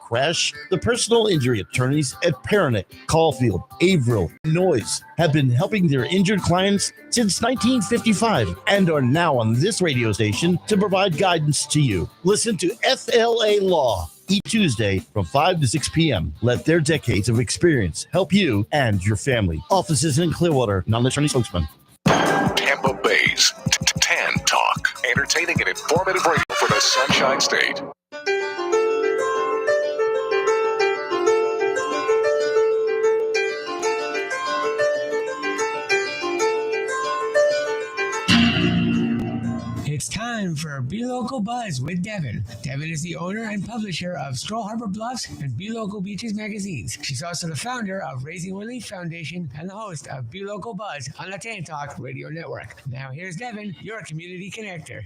crash? The personal injury attorneys at Paranick, Caulfield, Averill, Noyes have been helping their injured clients since 1955 and are now on this radio station to provide guidance to you. Listen to FLA Law each Tuesday from 5 to 6 p.m. Let their decades of experience help you and your family. Offices in Clearwater, non-attorney spokesman. Tampa Bay's TAN Talk. Entertaining and informative radio for the Sunshine State. It's time for Be Local Buzz with Devon. Devon is the owner and publisher of Stroll Harbor Bluffs and Be Local Beaches magazines. She's also the founder of Raising Relief Foundation and the host of Be Local Buzz on the TAN Talk Radio Network. Now here's Devon, your community connector.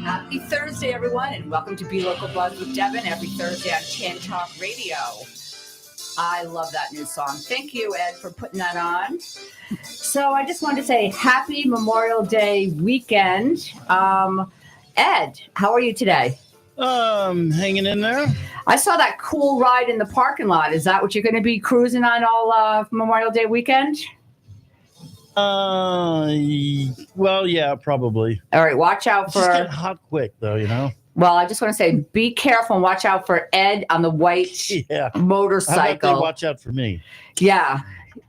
Happy Thursday, everyone, and welcome to Be Local Buzz with Devon every Thursday on TAN Talk Radio. I love that new song. Thank you, Ed, for putting that on. So I just wanted to say happy Memorial Day weekend. Ed, how are you today? Hanging in there. I saw that cool ride in the parking lot. Is that what you're going to be cruising on all Memorial Day weekend? Well, yeah, probably. All right, watch out for... Just get hot quick, though, you know? Well, I just want to say, be careful and watch out for Ed on the white motorcycle. How about they watch out for me? Yeah.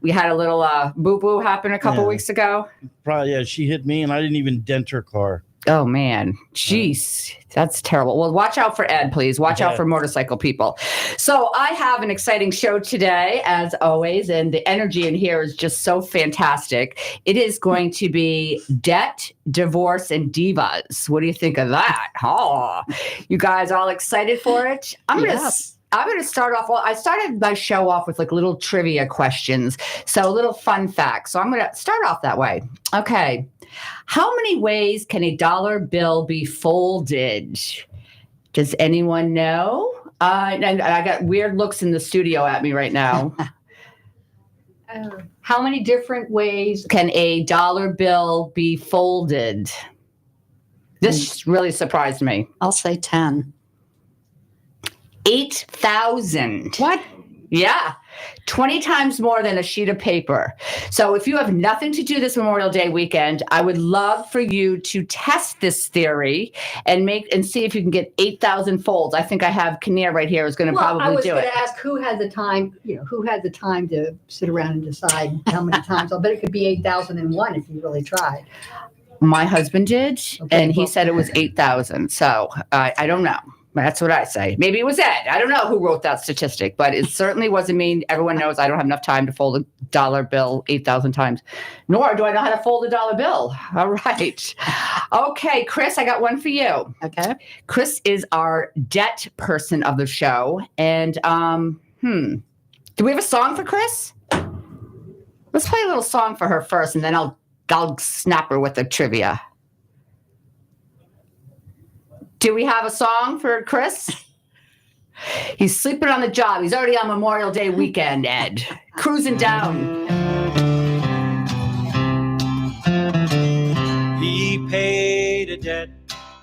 We had a little boo-boo happen a couple weeks ago. Probably, yeah. She hit me, and I didn't even dent her car. Oh, man. Jeez. That's terrible. Well, watch out for Ed, please. Watch out for motorcycle people. So I have an exciting show today, as always, and the energy in here is just so fantastic. It is going to be debt, divorce, and divas. What do you think of that? Oh, you guys all excited for it? I'm going to start off. Well, I started my show off with like little trivia questions. So a little fun facts. So I'm going to start off that way. Okay. How many ways can a dollar bill be folded? Does anyone know? And I got weird looks in the studio at me right now. How many different ways can a dollar bill be folded? This really surprised me. I'll say 10. 8,000. What? Yeah. 20 times more than a sheet of paper. So if you have nothing to do this Memorial Day weekend, I would love for you to test this theory and see if you can get 8,000 folds. I think I have Kinnear right here is going to probably do it. I was going to ask who had the time, to sit around and decide how many times. I'll bet it could be 8,001 if you really tried. My husband did, and he said it was 8,000. So I don't know. That's what I say. Maybe it was Ed. I don't know who wrote that statistic, but it certainly wasn't me. Everyone knows I don't have enough time to fold a dollar bill 8,000 times, nor do I know how to fold a dollar bill. All right. Okay, Chris, I got one for you. Okay. Chris is our debt person of the show. And, do we have a song for Chris? Let's play a little song for her first, and then I'll snap her with the trivia. Do we have a song for Chris? He's sleeping on the job. He's already on Memorial Day weekend, Ed. Cruising down. He paid a debt,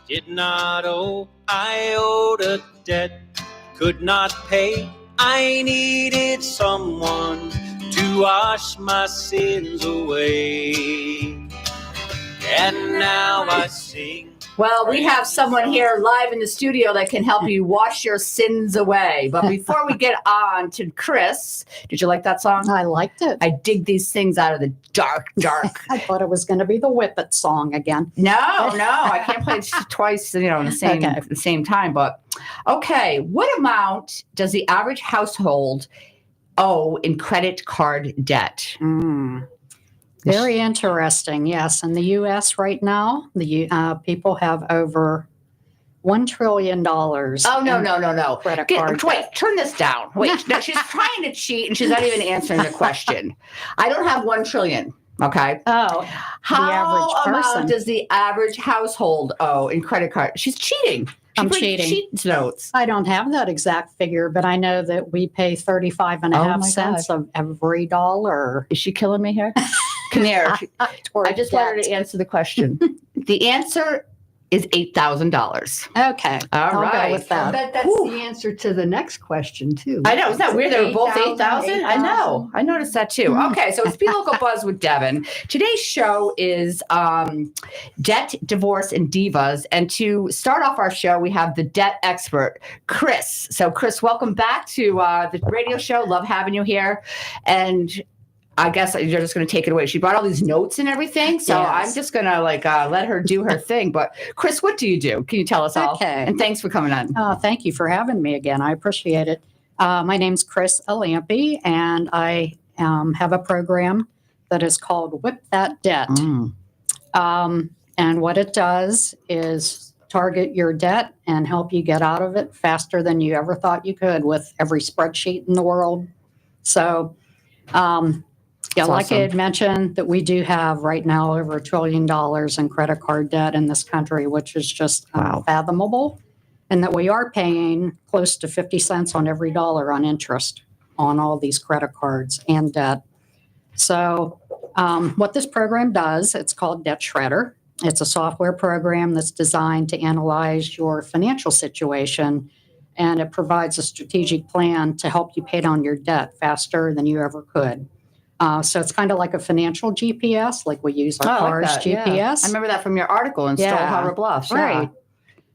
did not owe. I owed a debt, could not pay. I needed someone to wash my sins away. And now I sing. Well, we have someone here live in the studio that can help you wash your sins away. But before we get on to Chris, did you like that song? I liked it. I dig these things out of the dark. I thought it was going to be the Whip It song again. No, I can't play it twice, in the same time. But okay, what amount does the average household owe in credit card debt? Very interesting. Yes. In the U.S. right now, the people have over $1 trillion. Oh, no. Credit card. Wait, turn this down. Wait, no, she's trying to cheat and she's not even answering the question. I don't have 1 trillion. Okay. Oh, how amount does the average household owe in credit card? She's cheating. I'm cheating. Cheat notes. I don't have that exact figure, but I know that we pay 35.5 cents of every dollar. Is she killing me here? Kinnear, I just wanted to answer the question. The answer is $8,000. Okay. All right. Go with I that. bet that's the answer to the next question, too. I know. Isn't that weird? They were both 8,000, 8,000. I know. I noticed that too. Okay. So it's Be Local Buzz with Devon. Today's show is Debt, Divorce, and Divas. And to start off our show, we have the debt expert, Chris. So, Chris, welcome back to the radio show. Love having you here. And I guess you're just going to take it away. She brought all these notes and everything, so Yes. I'm just going to let her do her thing. But Chris, what do you do? Can you tell us all? Okay. And thanks for coming on. Thank you for having me again. I appreciate it. My name's Chris Alampi, and I have a program that is called Whip That Debt. And what it does is target your debt and help you get out of it faster than you ever thought you could with every spreadsheet in the world. So, yeah, like I had mentioned, that we do have right now over $1 trillion in credit card debt in this country, which is just unfathomable, and that we are paying close to 50 cents on every dollar on interest on all these credit cards and debt. So what this program does, it's called Debt Shredder. It's a software program that's designed to analyze your financial situation, and it provides a strategic plan to help you pay down your debt faster than you ever could. So it's kind of like a financial GPS, like we use our cars like that, GPS. Yeah. I remember that from your article in Stoll Harbor Bluffs. Right.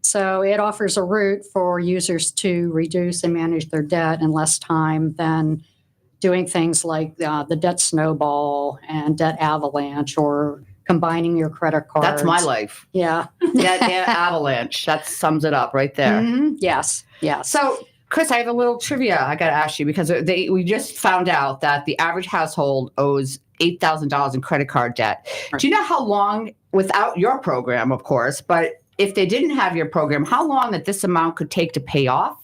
So it offers a route for users to reduce and manage their debt in less time than doing things like the debt snowball and debt avalanche, or combining your credit cards. That's my life. Yeah. Debt avalanche. That sums it up right there. Mm-hmm. Yes. Yes. So, Chris, I have a little trivia I got to ask you, because we just found out that the average household owes $8,000 in credit card debt. Right. Do you know how long, without your program, of course, but if they didn't have your program, how long that this amount could take to pay off?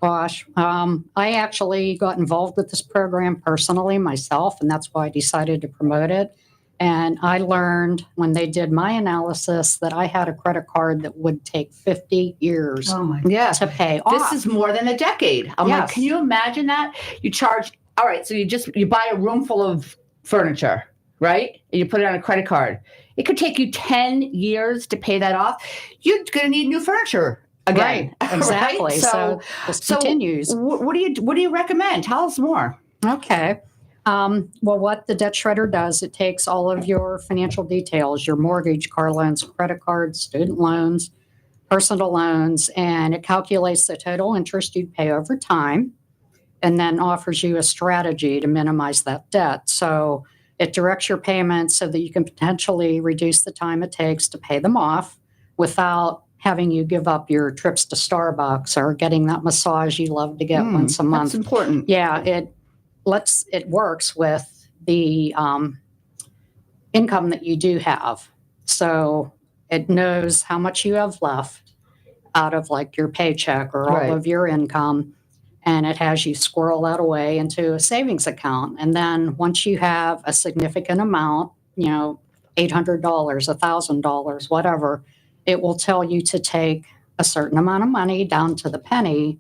Gosh, I actually got involved with this program personally myself, and that's why I decided to promote it. And I learned when they did my analysis that I had a credit card that would take 50 years to pay off. This is more than a decade. I'm like, Yes. can you imagine that? You charge, all right, so you buy a room full of furniture, right? And you put it on a credit card. It could take you 10 years to pay that off. You're going to need new furniture again. Right, exactly. Right? So this continues. What do you recommend? Tell us more. Okay. Well, what the Debt Shredder does, it takes all of your financial details, your mortgage, car loans, credit cards, student loans, personal loans, and it calculates the total interest you'd pay over time, and then offers you a strategy to minimize that debt. So it directs your payments so that you can potentially reduce the time it takes to pay them off without having you give up your trips to Starbucks or getting that massage you love to get once a month. That's important. Yeah, it works with the income that you do have. So it knows how much you have left out of like your paycheck or all of your income. And it has you squirrel that away into a savings account. And then once you have a significant amount, $800, $1,000, whatever, it will tell you to take a certain amount of money down to the penny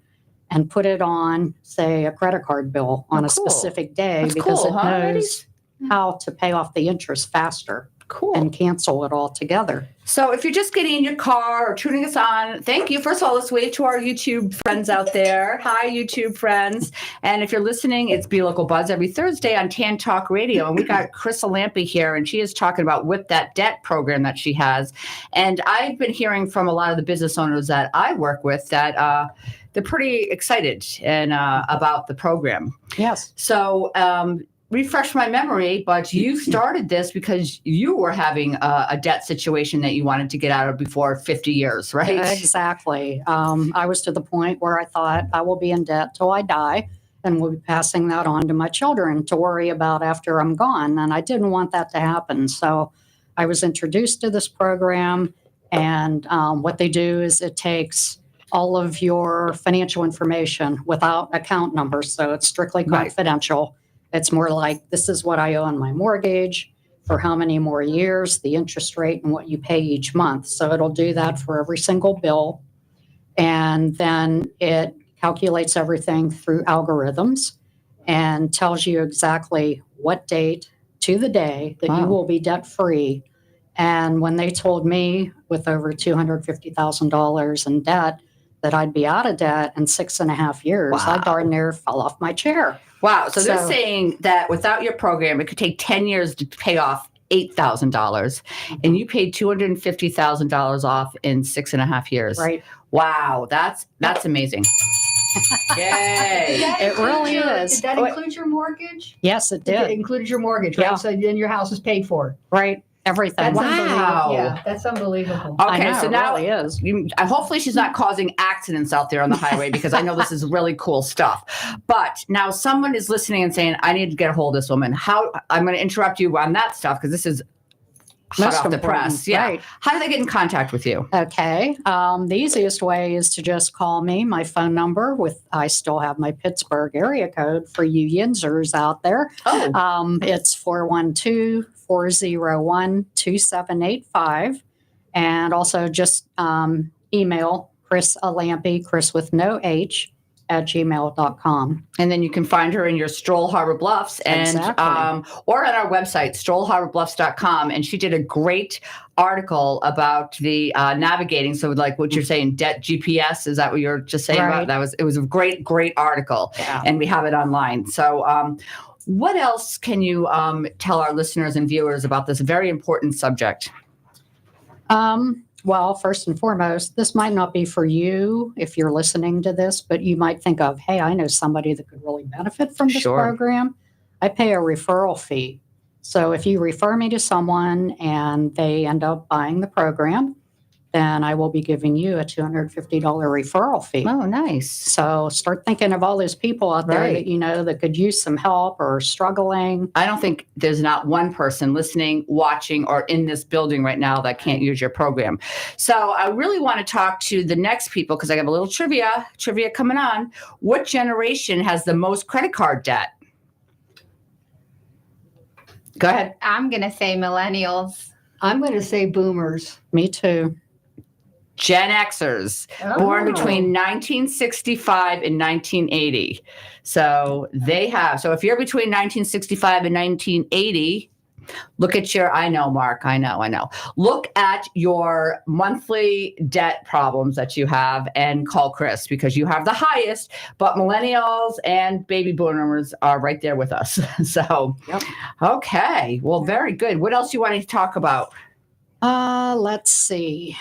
and put it on, say, a credit card bill on a specific day. That's because cool, it knows how to pay off the interest faster and cancel it all together. So if you're just getting in your car or tuning us on, thank you. First of all, let's wave to our YouTube friends out there. Hi, YouTube friends. And if you're listening, it's Be Local Buzz every Thursday on TAN Talk Radio. And we got Chris Alampi here, and she is talking about Whip That Debt program that she has. And I've been hearing from a lot of the business owners that I work with that they're pretty excited and about the program. Yes. So refresh my memory, but you started this because you were having a debt situation that you wanted to get out of before 50 years, right? Exactly. I was to the point where I thought I will be in debt till I die, and we'll be passing that on to my children to worry about after I'm gone. And I didn't want that to happen. So I was introduced to this program, and what they do is it takes all of your financial information without account numbers. So it's strictly confidential. It's more like, this is what I owe on my mortgage, for how many more years, the interest rate, and what you pay each month. So it'll do that for every single bill. And then it calculates everything through algorithms and tells you exactly what date to the day that you will be debt free. And when they told me with over $250,000 in debt that I'd be out of debt in 6.5 years, I darn near fell off my chair. Wow. So they're saying that without your program, it could take 10 years to pay off $8,000, and you paid $250,000 off in 6.5 years. Right. Wow. That's amazing. Yay. It really is. Did that include your mortgage? Yes, it It did. included your mortgage, right? Yeah. So then your house is paid for. Right. Everything. That's Wow. unbelievable. Yeah, that's unbelievable. Okay, I know, so it now really is. hopefully she's not causing accidents out there on the highway, because I know this is really cool stuff. But now someone is listening and saying, I need to get a hold of this woman. I'm going to interrupt you on that stuff because this is hot Most off the important, press. Yeah. right. How do they get in contact with you? Okay. The easiest way is to just call me. My phone number I still have my Pittsburgh area code for you Yinzers out there. Oh. It's 412-401-2785. And also just email Chris Alampy, Chris with no H, @gmail.com. And then you can find her in your Stroll Harbor Bluffs and Exactly. or on our website, strollharbourbluffs.com. And she did a great article about the navigating. So like what you're saying, debt GPS, is that what you're just saying Right. about? It was a great article. Yeah. And we have it online. So what else can you tell our listeners and viewers about this very important subject? Well, first and foremost, this might not be for you if you're listening to this, but you might think of, hey, I know somebody that could really benefit from this Sure. program. I pay a referral fee. So if you refer me to someone and they end up buying the program, then I will be giving you a $250 referral fee. Oh, nice. So start thinking of all those people out there Right. that you know that could use some help or struggling. I don't think there's not one person listening, watching, or in this building right now that can't use your program. So I really want to talk to the next people because I have a little trivia coming on. What generation has the most credit card debt? Go ahead. I'm going to say millennials. I'm going to say boomers. Me too. Gen Xers, born between 1965 and 1980. So they have, so if you're between 1965 and 1980, look at your, I know, Mark, I know. Look at your monthly debt problems that you have and call Chris because you have the highest, but millennials and baby boomers are right there with us. So, Yep. Okay. Well, very good. What else do you want to talk about? Let's see.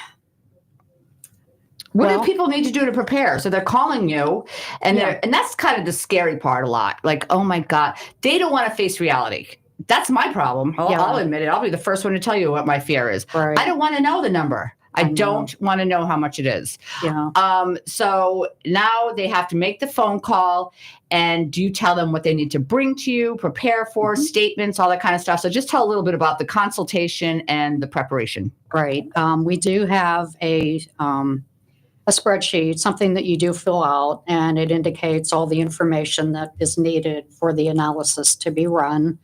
What Well- do people need to do to prepare? So they're calling you, and Yeah. and that's kind of the scary part a lot. Like, oh my God, they don't want to face reality. That's my problem. Yeah. I'll admit it. I'll be the first one to tell you what my fear is. Right. I don't want to know the number. I know. don't want to know how much it is. Yeah. So now they have to make the phone call, and do you tell them what they need to bring to you, prepare for, statements, all that kind of stuff? So just tell a little bit about the consultation and the preparation. Right. We do have a spreadsheet, something that you do fill out, and it indicates all the information that is needed for the analysis to be run.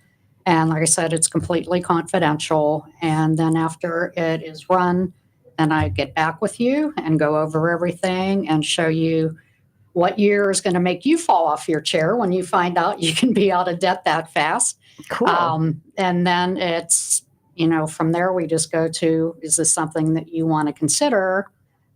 And like I said, it's completely confidential. And then after it is run, then I get back with you and go over everything and show you what year is going to make you fall off your chair when you find out you can be out of debt that fast. Cool. And then it's, from there we just go to, is this something that you want to consider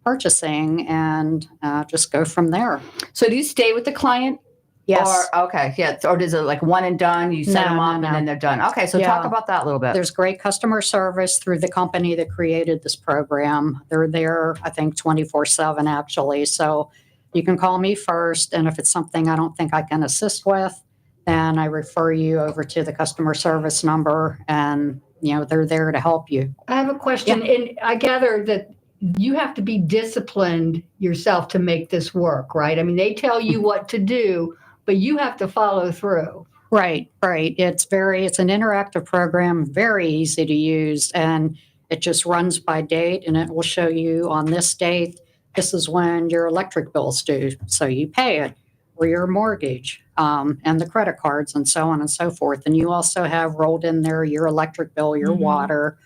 purchasing, and just go from there. So do you stay with the client? Yes. Or, okay. Yeah. Or is it like one and done? You set No, them up no. and then they're done. Okay. So Yeah. talk about that a little bit. There's great customer service through the company that created this program. They're there, I think, 24/7 actually. So you can call me first. And if it's something I don't think I can assist with, then I refer you over to the customer service number, and, they're there to help you. I have a question, and I gather that you have to be disciplined yourself to make this work, right? I mean, they tell you what to do, but you have to follow through. Right. It's an interactive program, very easy to use, and it just runs by date, and it will show you on this date, this is when your electric bill's due, so you pay it, or your mortgage, and the credit cards, and so on and so forth. And you also have rolled in there your electric bill, your water,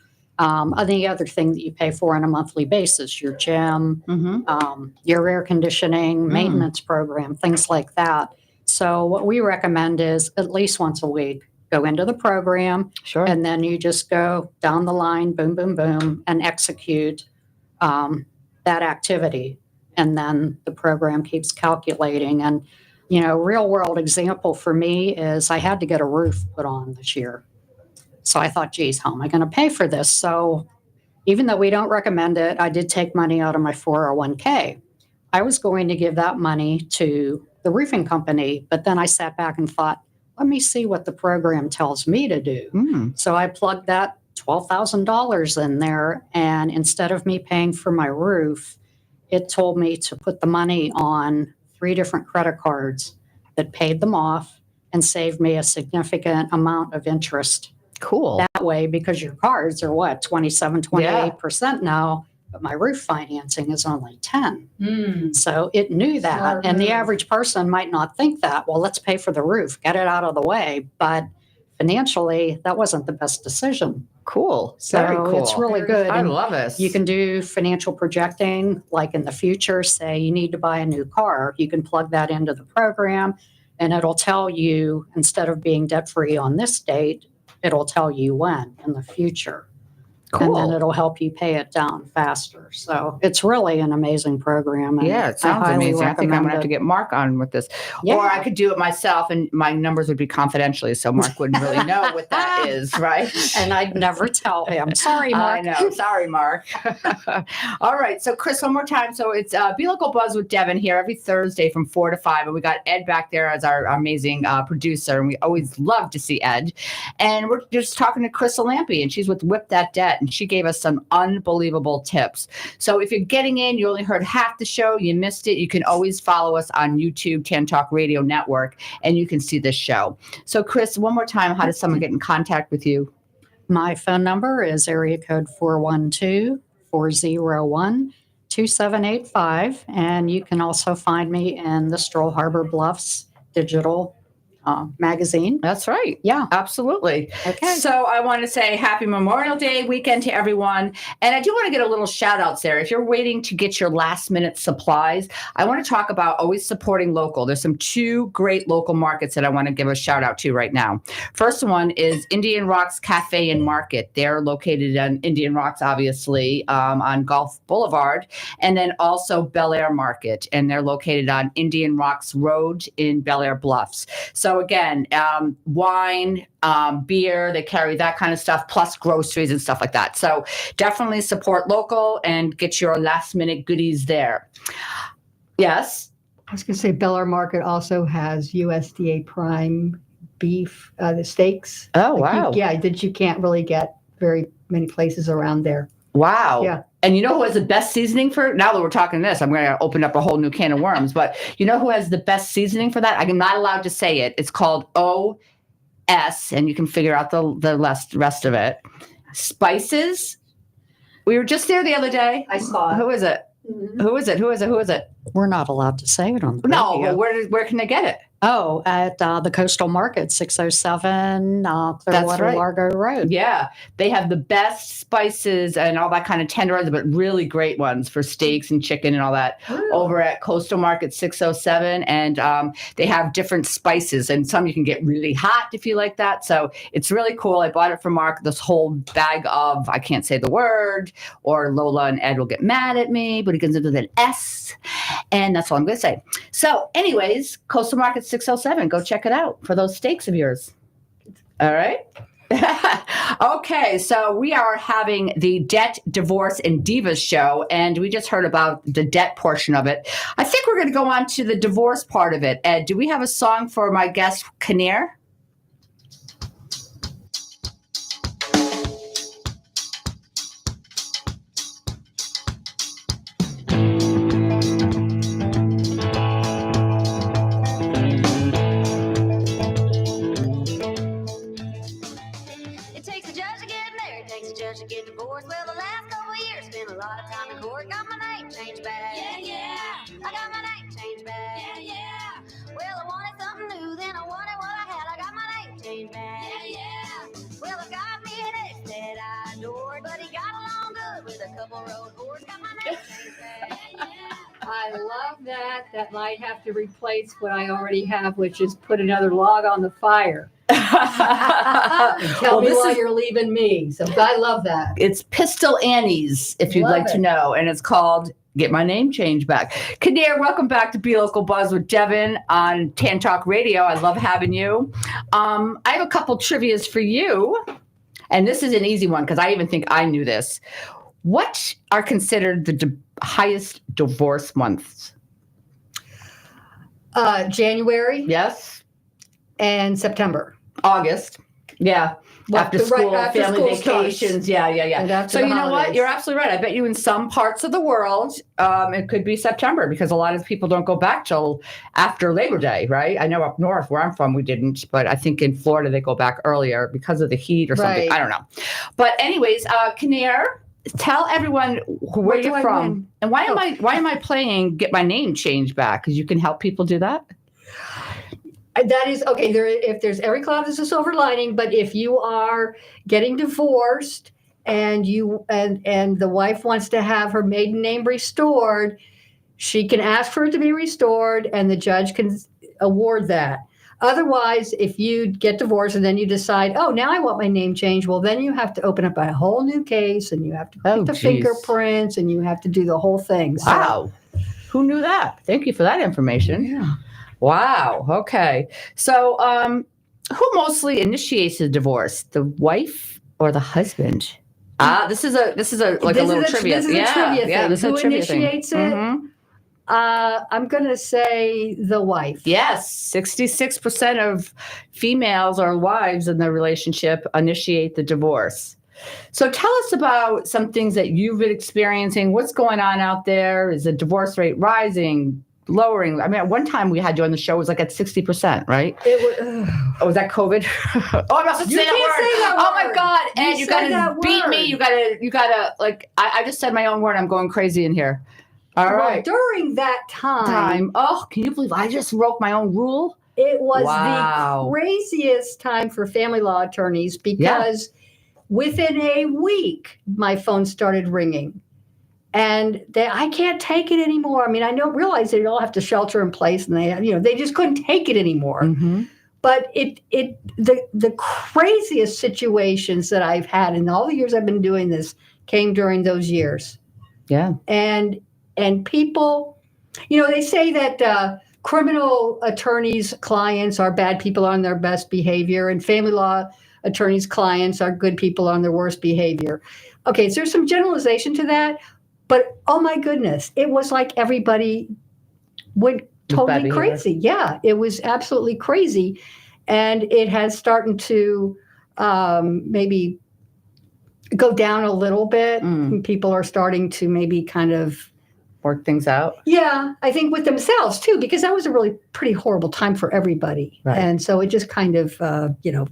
any other thing that you pay for on a monthly basis, your gym, your air conditioning, maintenance program, things like that. So what we recommend is at least once a week, go into the program, Sure. and then you just go down the line, boom, boom, boom, and execute that activity. And then the program keeps calculating. And, real world example for me is I had to get a roof put on this year. So I thought, geez, how am I going to pay for this? So even though we don't recommend it, I did take money out of my 401k. I was going to give that money to the roofing company, but then I sat back and thought, let me see what the program tells me to do. So I plugged that $12,000 in there, and instead of me paying for my roof, it told me to put the money on 3 different credit cards that paid them off and saved me a significant amount of interest. Cool. That way, because your cards are what, 27, 28% now, but my roof financing is only 10. So it knew that. Smart And the move. average person might not think that, well, let's pay for the roof, get it out of the way. But financially, that wasn't the best decision. Cool. So Very cool. it's really good. I And love this. you can do financial projecting, like in the future, say you need to buy a new car. You can plug that into the program, and it'll tell you, instead of being debt-free on this date, it'll tell you when in the future. Cool. And then it'll help you pay it down faster. So it's really an amazing program. And Yeah, it sounds I highly amazing. I think I'm going to have recommend to it. get Mark on with this. Yeah. Or I could do it myself, and my numbers would be confidentially, so Mark wouldn't really know what that is, right? And I'd never tell him. Sorry, Mark. I know. Sorry, Mark. All right. So, Chris, one more time. So it's Be Local Buzz with Devon here every Thursday from 4 to 5. And we got Ed back there as our amazing producer. And we always love to see Ed. And we're just talking to Crystal Lampy, and she's with Whip That Debt. And she gave us some unbelievable tips. So if you're getting in, you only heard half the show, you missed it, you can always follow us on YouTube, TAN Talk Radio Network, and you can see this show. So, Chris, one more time, how does someone get in contact with you? My phone number is area code 412-401-2785. And you can also find me in the Stroll Harbor Bluffs digital magazine. That's right. Yeah. Absolutely. Okay. So I want to say happy Memorial Day weekend to everyone. And I do want to get a little shout out, Sarah. If you're waiting to get your last minute supplies, I want to talk about always supporting local. There's some 2 great local markets that I want to give a shout out to right now. First one is Indian Rocks Cafe and Market. They're located on Indian Rocks, obviously, on Gulf Boulevard, and then also Bel Air Market. And they're located on Indian Rocks Road in Bel Air Bluffs. So again, wine, beer, they carry that kind of stuff, plus groceries and stuff like that. So definitely support local and get your last minute goodies there. Yes. I was going to say Bel Air Market also has USDA prime beef, the steaks. Oh, Like wow. that you can't really get very many places around there. Wow. Yeah. And you know who has the best seasoning for, now that we're talking this, I'm going to open up a whole new can of worms, but you know who has the best seasoning for that? I'm not allowed to say it. It's called OS, and you can figure out the rest of it. Spices. We were just there the other day. I saw it. Who is it? Who is it? Who is it? Who is it? We're not allowed to say it on the No, radio. but where can they get it? Oh, at the Coastal Market, 607 Clearwater right. Largo Road. Yeah, they have the best spices and all that kind of tenderizer, but really great ones for steaks and chicken and all that over at Coastal Market 607. And they have different spices, and some you can get really hot if you like that. So it's really cool. I bought it for Mark, this whole bag of, I can't say the word, or Lola and Ed will get mad at me, but it goes into an S. And that's all I'm going to say. So anyways, Coastal Market 607, go check it out for those steaks of yours. All right. Okay, so we are having the Debt, Divorce, and Divas show, and we just heard about the debt portion of it. I think we're going to go on to the divorce part of it. Ed, do we have a song for my guest, Kinnear? It takes a judge to get married, takes a judge to get divorced. Well, the last couple of years, spent a lot of time in court. Got my name changed back. Yeah, yeah. I got my name changed back. Yeah, yeah. Well, I wanted something new, then I wanted what I had. I got my name changed back. Yeah, yeah. Well, I got me an ex that I adored, but he got along good with a couple road boards. Got my name changed back. Yeah, yeah. I love that. That might have to replace what I already have, which is put another log on the fire. Tell me why you're leaving me. So I love that. It's Pistol Annie's, if you'd like to know, and it's called Get My Name Changed Back. Kinnear, welcome back to Be Local Buzz with Devon on TAN Talk Radio. I love having you. I have a couple trivias for you, and this is an easy one because I even think I knew this. What are considered the highest divorce months? January. Yes. And September. August. Yeah. Well, after school, after family school vacations. starts. Yeah. So you know what? holidays. You're absolutely right. I bet you in some parts of the world, it could be September because a lot of people don't go back till after Labor Day, right? I know up north where I'm from, we didn't, but I think in Florida they go back earlier because of the heat or something. Right. I don't know. But anyways, Kinnear, tell everyone where What do you're I from win? and why am I playing Get My Name Changed Back? Because you can help people do that. That is okay. If there's every cloud, there's a silver lining. But if you are getting divorced and and the wife wants to have her maiden name restored, she can ask for it to be restored, and the judge can award that. Otherwise, if you get divorced and then you decide, oh, now I want my name changed, well, then you have to open up a whole new case, and you have to get the fingerprints, and you have to do the whole thing. So, wow, who knew that? Thank you for that information. Yeah. Wow. Okay. So, who mostly initiates the divorce, the wife or the husband? This is a little trivia. This is a trivia thing. This is Who a trivia thing. initiates it? Mhm. I'm going to say the wife. Yes, 66% of females or wives in the relationship initiate the divorce. So tell us about some things that you've been experiencing. What's going on out there? Is the divorce rate rising? Lowering. I mean, at one time we had you on the show, it was like at 60%, right? It was, oh, was that COVID? Oh, I'm not supposed to say that word. Oh my God. And you gotta beat me. You gotta like, I just said my own word. I'm going crazy in here. All right. During that time. Oh, can you believe I just broke my own rule? It was the craziest time for family law attorneys because within a week, my phone started ringing. And I can't take it anymore. I mean, I realize they all have to shelter in place, and they just couldn't take it anymore. Mm-hmm. But the craziest situations that I've had in all the years I've been doing this came during those years. Yeah. And people, they say that criminal attorneys' clients are bad people on their best behavior, and family law attorneys' clients are good people on their worst behavior. Okay, so there's some generalization to that. But, oh, my goodness, it was like everybody went totally crazy. Yeah, it was absolutely crazy. And it has started to maybe go down a little bit. People are starting to maybe kind of work things out. Yeah, I think with themselves, too, because that was a really pretty horrible time for everybody. Right. And so it just kind of,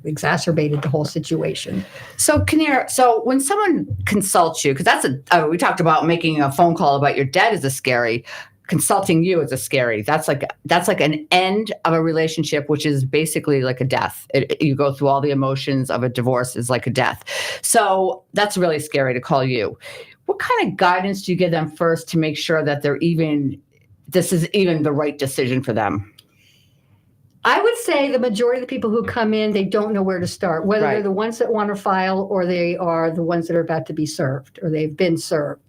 exacerbated the whole situation. So, Kinnear, when someone consults you, because we talked about making a phone call about your debt is a scary, consulting you is a scary. That's like an end of a relationship, which is basically like a death. You go through all the emotions of a divorce is like a death. So that's really scary to call you. What kind of guidance do you give them first to make sure that this is even the right decision for them? I would say the majority of the people who come in, they don't know where to start, whether they're the ones that want to file or they are the ones that are about to be served or they've been served.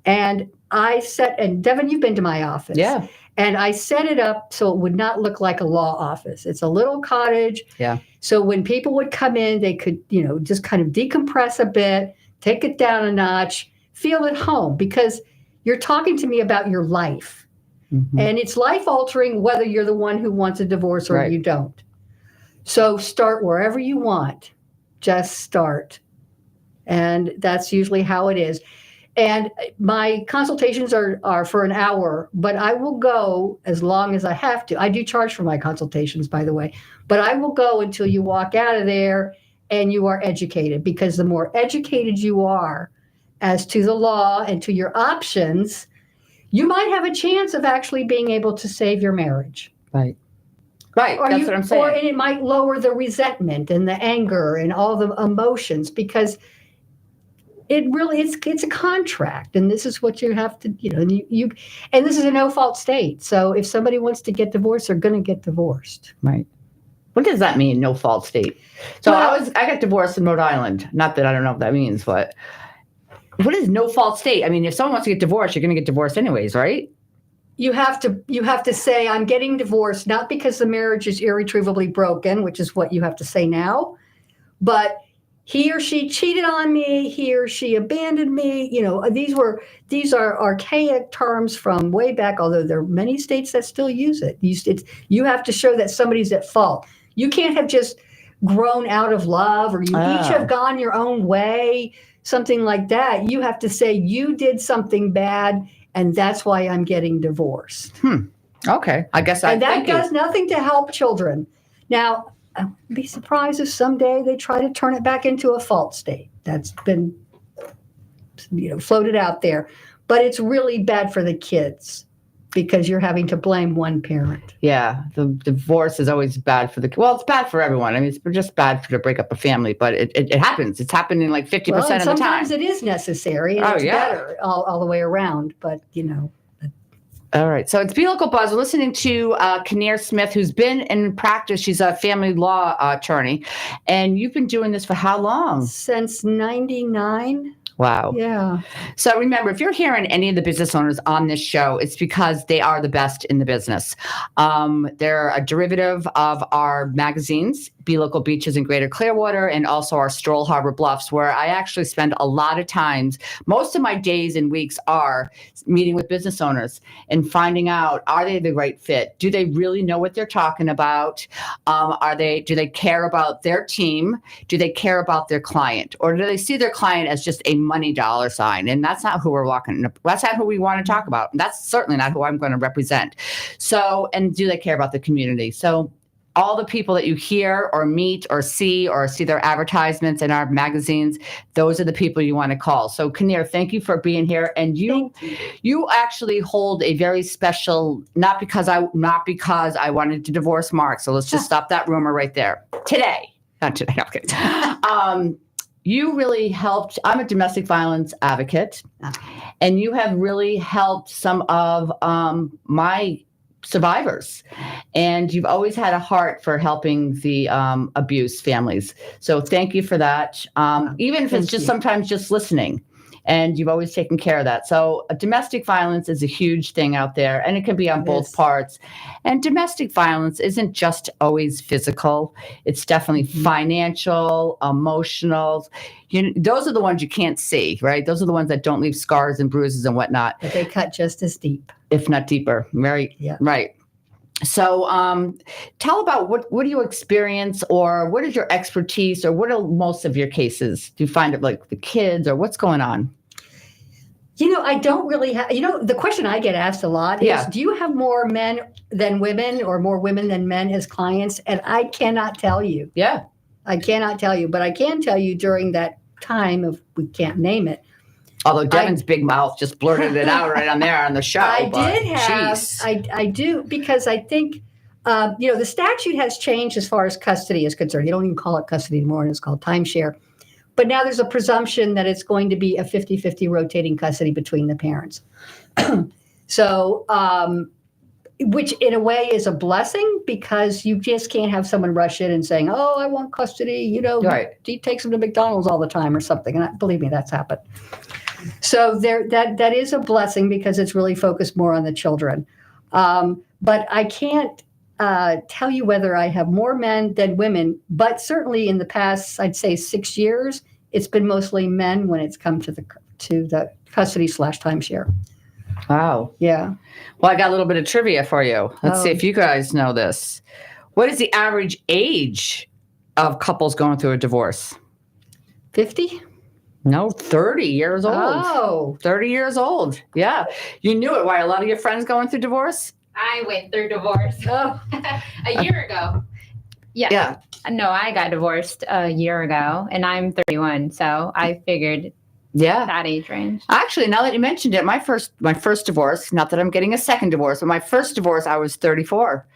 And and Devon, you've been to my office. Yeah. And I set it up so it would not look like a law office. It's a little cottage. Yeah. So when people would come in, they could, just kind of decompress a bit, take it down a notch, feel at home, because you're talking to me about your life. Mm-hmm. And it's life altering whether you're the one who wants a divorce or you don't. So start wherever you want. Just start. And that's usually how it is. And my consultations are for an hour, but I will go as long as I have to. I do charge for my consultations, by the way, but I will go until you walk out of there and you are educated, because the more educated you are as to the law and to your options, you might have a chance of actually being able to save your marriage. Right. That's what I'm saying. And it might lower the resentment and the anger and all the emotions, because it really it's a contract, and this is what you have to, and this is a no-fault state. So if somebody wants to get divorced, they're going to get divorced. Right. What does that mean, no fault state? So Well, I got divorced in Rhode Island. Not that I don't know what that means, but what is no fault state? I mean, if someone wants to get divorced, you're going to get divorced anyways, right? you have to say, I'm getting divorced, not because the marriage is irretrievably broken, which is what you have to say now, but he or she cheated on me, he or she abandoned me. These are archaic terms from way back, although there are many states that still use it. You have to show that somebody's at fault. You can't have just grown out of love, or you each have gone your own way, something like that. You have to say you did something bad, and that's why I'm getting divorced. Okay. I guess and that does nothing to help children. Now, I would be surprised if someday they try to turn it back into a fault state. That's been, floated out there. But it's really bad for the kids because you're having to blame one parent. Yeah, the divorce is always bad for it's bad for everyone. I mean, it's just bad to break up a family, but it happens. It's happening like 50% of the time. Sometimes it is necessary, and it's better all the way around. But, All right. So it's Be Local Buzz. We're listening to Kinnear Smith, who's been in practice. She's a family law attorney. And you've been doing this for how long? Since 99. Wow. Yeah. So remember, if you're hearing any of the business owners on this show, it's because they are the best in the business. They're a derivative of our magazines, Be Local Beaches in Greater Clearwater, and also our Stroll Harbor Bluffs, where I actually spend a lot of times. Most of my days and weeks are meeting with business owners and finding out, are they the right fit? Do they really know what they're talking about? Do they care about their team? Do they care about their client? Or do they see their client as just a money dollar sign? And that's not who that's not who we want to talk about. And that's certainly not who I'm going to represent. So, and do they care about the community? So all the people that you hear or meet or see their advertisements in our magazines, those are the people you want to call. So Kinnear, thank you for being here. And you actually hold a very special, not because I wanted to divorce Mark. So let's just stop that rumor right there. Not today. Okay. You really helped. I'm a domestic violence advocate, and you have really helped some of my survivors. And you've always had a heart for helping the abuse families. So thank you for that. Even if it's just sometimes just listening. And you've always taken care of that. So domestic violence is a huge thing out there, and it can be on both parts. And domestic violence isn't just always physical. It's definitely financial, emotional. Those are the ones you can't see, right? Those are the ones that don't leave scars and bruises and whatnot. But they cut just as deep. If not deeper. Right. Yeah. Right. So tell about what do you experience, or what is your expertise, or what are most of your cases? Do you find it like the kids, or what's going on? I don't really have, the question I get asked a lot is, do you have more men than women, or more women than men as clients? And I cannot tell you. Yeah. I cannot tell you, but I can tell you during that time of, we can't name it. Although Devon's big mouth just blurted it out right on there on the show. I do, because I think, the statute has changed as far as custody is concerned. You don't even call it custody anymore, and it's called timeshare. But now there's a presumption that it's going to be a 50-50 rotating custody between the parents. So, which in a way is a blessing, because you just can't have someone rush in and saying, oh, I want custody, he takes them to McDonald's all the time or something. And believe me, that's happened. So that is a blessing, because it's really focused more on the children. But I can't tell you whether I have more men than women, but certainly in the past, I'd say 6 years, it's been mostly men when it's come to the custody/timeshare. Wow. Yeah. Well, I got a little bit of trivia for you. Let's see if you guys know this. What is the average age of couples going through a divorce? 50? No, 30 years old. Oh. 30 years old. Yeah. You knew it. Why? A lot of your friends going through divorce? I went through divorce a year ago. Yeah. No, I got divorced a year ago, and I'm 31, so I figured that age range. Actually, now that you mentioned it, my first divorce, not that I'm getting a second divorce, but my first divorce, I was 34.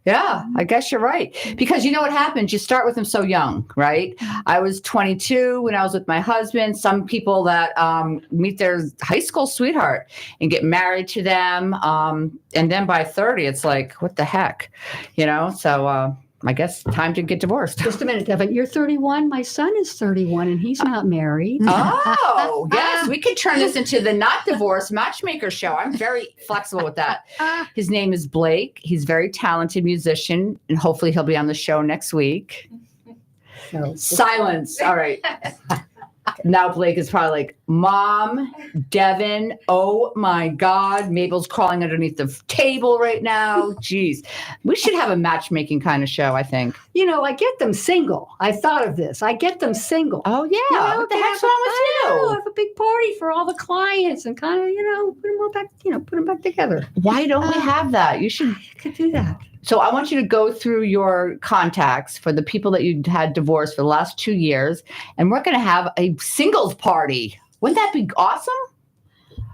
Yeah, I guess you're right. Because you know what happens? You start with them so young, right? I was 22 when I was with my husband. Some people that meet their high school sweetheart and get married to them. And then by 30, it's like, what the heck? So I guess time to get divorced. Just a minute, Devon. You're 31. My son is 31, and he's not married. Oh, yes. We could turn this into the not divorced matchmaker show. I'm very flexible with that. His name is Blake. He's a very talented musician, and hopefully he'll be on the show next week. No. Silence. All right. Now Blake is probably like, Mom, Devon, oh my God, Mabel's crawling underneath the table right now. Jeez. We should have a matchmaking kind of show, I think. I get them single. I thought of this. I get them single. Oh, yeah. What the heck's wrong with you? Have a big party for all the clients and kind of, put them all back, put them back together. Why don't we have that? You should. I could do that. So I want you to go through your contacts for the people that you had divorced for the last 2 years, and we're going to have a singles party. Wouldn't that be awesome?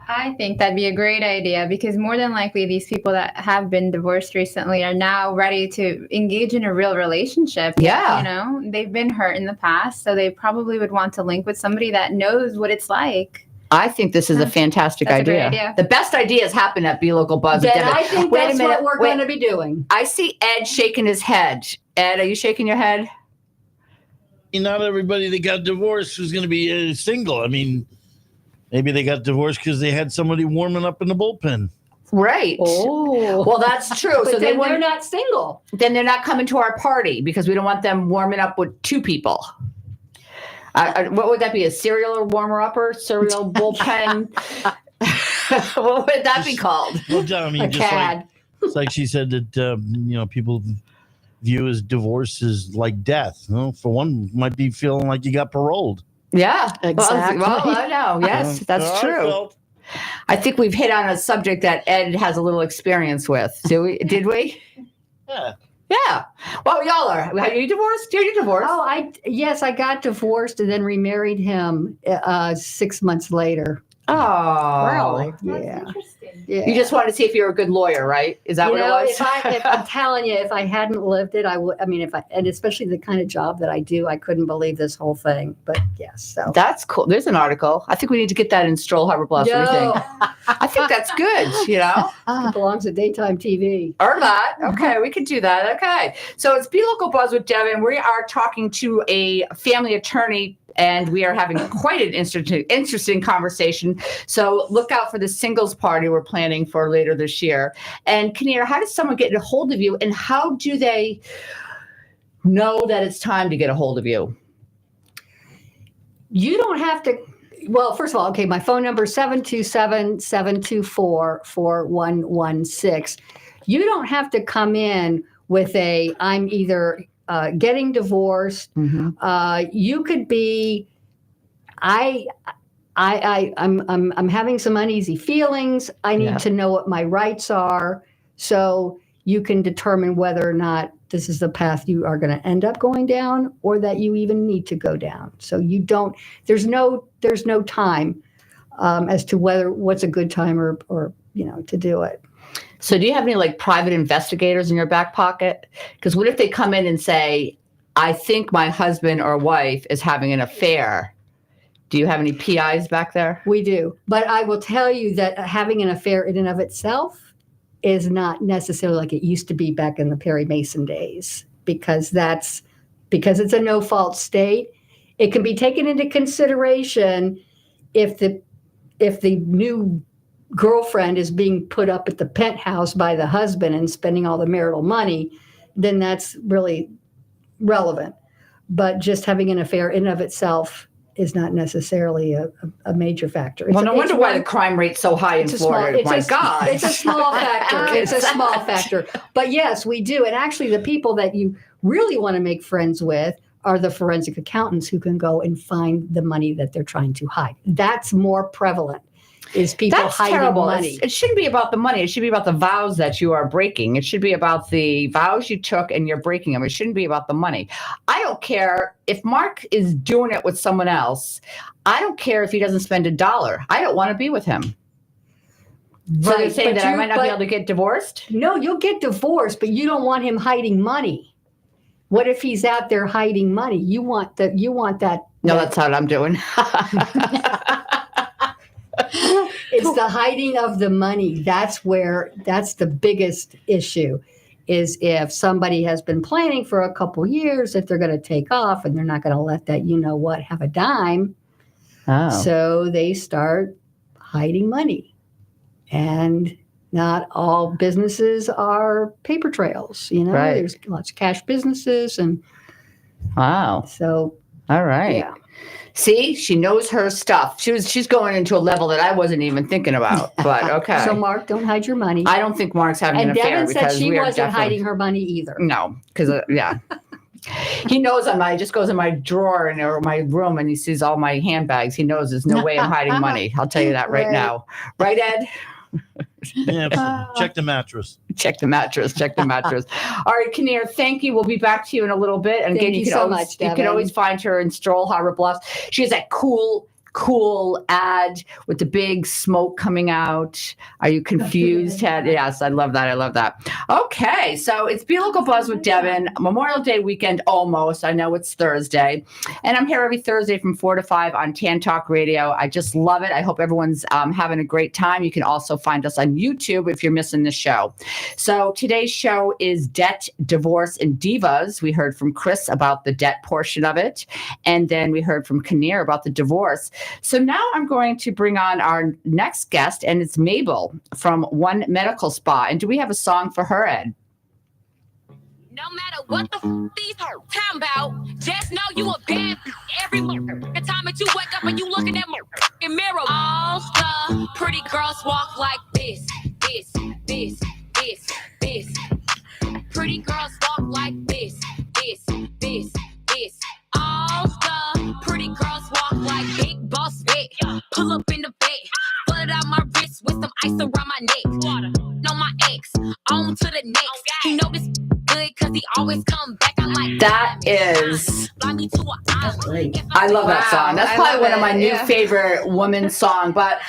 I think that'd be a great idea because more than likely these people that have been divorced recently are now ready to engage in a real relationship. Yeah. They've been hurt in the past, so they probably would want to link with somebody that knows what it's like. I think this is a fantastic That's a idea. great idea. The best ideas happen at Be Local Buzz. Then I think that's what we're going to be doing. I see Ed shaking his head. Ed, are you shaking your head? Not everybody that got divorced was going to be single. I mean, maybe they got divorced because they had somebody warming up in the bullpen. Right. Oh. Well, that's true. But so then they're not single. Then they're not coming to our party because we don't want them warming up with two people. What would that be? A serial warmer-upper? Serial bullpen? What would that be called? Well, I mean, a just CAD. like she said that, people view as divorce as like death. For one, might be feeling like you got paroled. Yeah. Exactly. Well, I know. Yes, that's true. I think we've hit on a subject that Ed has a little experience with. Did we? Yeah. Yeah. Well, y'all are you divorced? Are you divorced? Oh, yes, I got divorced and then remarried him 6 months later. Oh, really? That's interesting. Yeah. You just wanted to see if you were a good lawyer, right? Is that what it was? If I'm telling you, if I hadn't lived it, I would. I mean, and especially the kind of job that I do, I couldn't believe this whole thing. But yes, so That's cool. There's an article. I think we need to get that in Stroll Harbor Bluffs. What do you think? I think that's good. It belongs to daytime TV. Or not. Okay, we could do that. Okay. So it's Be Local Buzz with Devon. We are talking to a family attorney, and we are having quite an interesting conversation. So look out for the singles party we're planning for later this year. And Kinnear, how does someone get a hold of you, and how do they know that it's time to get a hold of you? You don't have to. Well, first of all, okay, my phone number is 727-724-4116. You don't have to come in with I'm either getting divorced. Mm-hmm. You could be, I'm having some uneasy feelings. I need to know what my rights are, so you can determine whether or not this is the path you are going to end up going down, or that you even need to go down. So you don't. There's no time as to what's a good time or to do it. So do you have any private investigators in your back pocket? Because what if they come in and say, I think my husband or wife is having an affair? Do you have any PIs back there? We do. But I will tell you that having an affair in and of itself is not necessarily like it used to be back in the Perry Mason days, because it's a no-fault state. It can be taken into consideration if the new girlfriend is being put up at the penthouse by the husband and spending all the marital money, then that's really relevant. But just having an affair in and of itself is not necessarily a major factor. No wonder why the crime rate's so high in Florida. God. It's a small factor. It's a small factor. But yes, we do. And actually, the people that you really want to make friends with are the forensic accountants who can go and find the money that they're trying to hide. That's more prevalent. Is people hiding money. It shouldn't be about the money. It should be about the vows that you are breaking. It should be about the vows you took and you're breaking them. It shouldn't be about the money. I don't care if Mark is doing it with someone else. I don't care if he doesn't spend $1. I don't want to be with him. So they're Right, saying but that I you're- might not be but- able to get divorced? No, you'll get divorced, but you don't want him hiding money. What if he's out there hiding money? You want that. No, that's what I'm doing. It's the hiding of the money. That's the biggest issue, is if somebody has been planning for a couple years that they're going to take off and they're not going to let that, have a dime. Oh. So they start hiding money. And not all businesses are paper trails, Right. There's lots of cash businesses. And Wow. so, All right. yeah. See, she knows her stuff. She's going into a level that I wasn't even thinking about. But okay. So, Mark, don't hide your money. I don't think Mark's having And an affair Devon said because she we are wasn't definitely hiding her money either. No, because yeah. He knows it just goes in my drawer or my room and he sees all my handbags. He knows there's no way I'm hiding money. I'll tell you that right now. Right, Ed? Yeah, check the mattress. Check the mattress. All right, Kinnear, thank you. We'll be back to you in a little bit. And Thank again, you can so always, much, you can Devon. always find her in Stroll Harbor Bluffs. She has that cool ad with the big smoke coming out. Are you confused, Ted? Yes, I love that. Okay, so it's Be Local Buzz with Devon. Memorial Day weekend almost. I know it's Thursday. And I'm here every Thursday from 4 to 5 on TAN Talk Radio. I just love it. I hope everyone's having a great time. You can also find us on YouTube if you're missing the show. So today's show is Debt, Divorce, and Divas. We heard from Chris about the debt portion of it. And then we heard from Kinnear about the divorce. So now I'm going to bring on our next guest, and it's Mabel from One Medical Spa. And do we have a song for her, Ed? No matter what the these hoes talking about, just know you a bad every the time that you wake up and you look in that mirror. All the pretty girls walk like this. Pretty girls walk like this. All the pretty girls walk like big boss bitch. Pull up in the bed, flood out my wrist with some ice around my neck. Water, know my ex, on to the next. He know this good cause he always come back. I'm like, That is, fly me to an island. I love that song. That's I probably love one of it, my new yeah. favorite women's song. But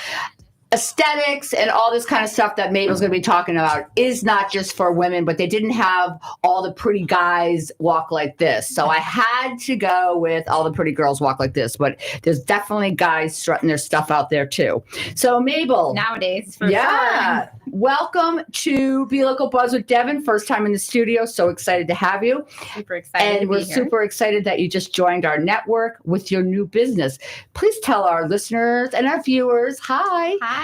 aesthetics and all this kind of stuff that Mabel's going to be talking about is not just for women, but they didn't have all the pretty guys walk like this. So I had to go with all the pretty girls walk like this, but there's definitely guys strutting their stuff out there too. So Mabel. Nowadays, for Yeah. sure. Welcome to Be Local Buzz with Devon. First time in the studio. So excited to have you. Super excited And to we're be here. super excited that you just joined our network with your new business. Please tell our listeners and our viewers, hi. Hi.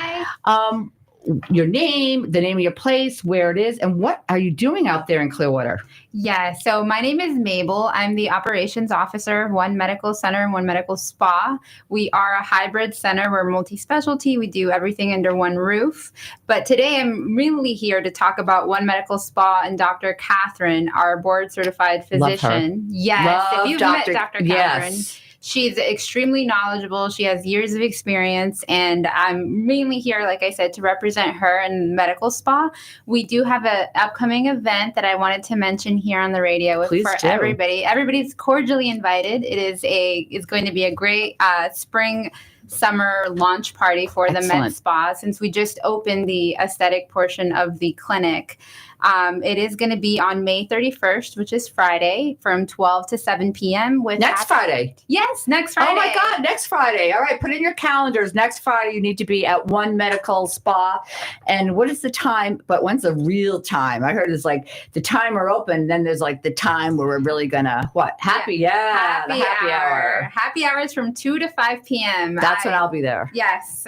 Your name, the name of your place, where it is, and what are you doing out there in Clearwater? Yeah, so my name is Mabel. I'm the operations officer of One Medical Center and One Medical Spa. We are a hybrid center. We're multi-specialty. We do everything under one roof. But today I'm really here to talk about One Medical Spa and Dr. Catherine, our board-certified Love her. physician. Yes, Love if you've Dr. met Dr. Catherine. Yes. She's extremely knowledgeable. She has years of experience, and I'm mainly here, like I said, to represent her in medical spa. We do have an upcoming event that I wanted to mention here on the radio Please for do. everybody. Everybody's cordially invited. It's going to be a great spring summer launch party for the Excellent. med spa since we just opened the aesthetic portion of the clinic. It is going to be on May 31st, which is Friday, from 12 to 7 p.m. with Next Friday. Yes, next Friday. Oh my God, next Friday. All right, put in your calendars. Next Friday, you need to be at One Medical Spa. And what is the time? But when's the real time? I heard it's like the time we're open, then there's like the time where we're really gonna, what? Happy, the happy hour. Happy hours from 2 to 5 p.m. That's when I'll be there. Yes,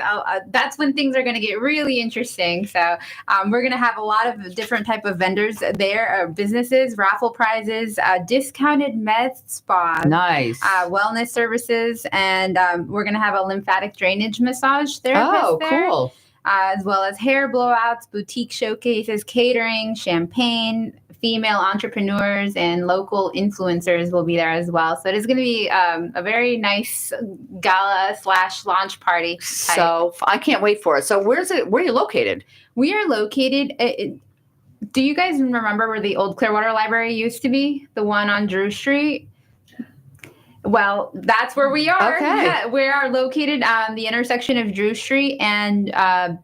that's when things are going to get really interesting. So we're going to have a lot of different type of vendors there, businesses, raffle prizes, discounted med spa, Nice. wellness services, and we're going to have a lymphatic drainage massage therapist Oh, there. cool. As well as hair blowouts, boutique showcases, catering, champagne, female entrepreneurs, and local influencers will be there as well. So it is going to be a very nice gala / launch party. type. So I can't wait for it. So where are you located? We are located. Do you guys remember where the old Clearwater Library used to be? The one on Drew Street? Well, that's where we are. Okay. Yeah, we are located on the intersection of Drew Street and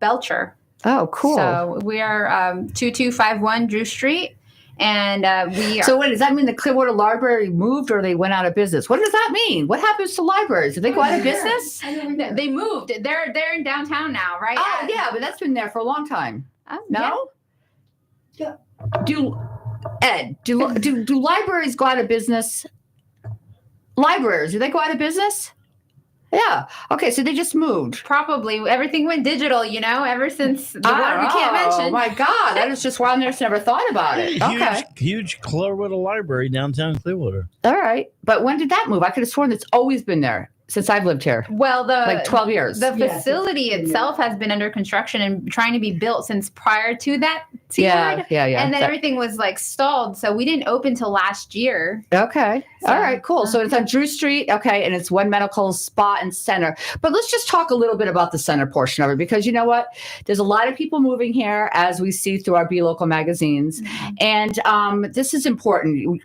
Belcher. Oh, cool. So we are 2251 Drew Street. And we are. So does that mean the Clearwater Library moved or they went out of business? What does that mean? What happens to libraries? Did they go out of business? They moved. They're in downtown now, right? Oh, yeah, but that's been there for a long time. No? Yeah. Do libraries go out of business? Libraries, do they go out of business? Yeah. Okay, so they just moved. Probably. Everything went digital, ever since the one we can't mention. Oh, my God. That is just why I just never thought about it. Okay. Huge Clearwater Library downtown Clearwater. All right. But when did that move? I could have sworn it's always been there since I've lived here. Well, like 12 years. The facility itself has been under construction and trying to be built since prior to that. Yeah. And then everything was like stalled. So we didn't open till last year. Okay. All right, cool. So it's on Drew Street. Okay. And it's One Medical Spa and Center. But let's just talk a little bit about the center portion of it, because you know what? There's a lot of people moving here, as we see through our Be Local magazines. And this is important.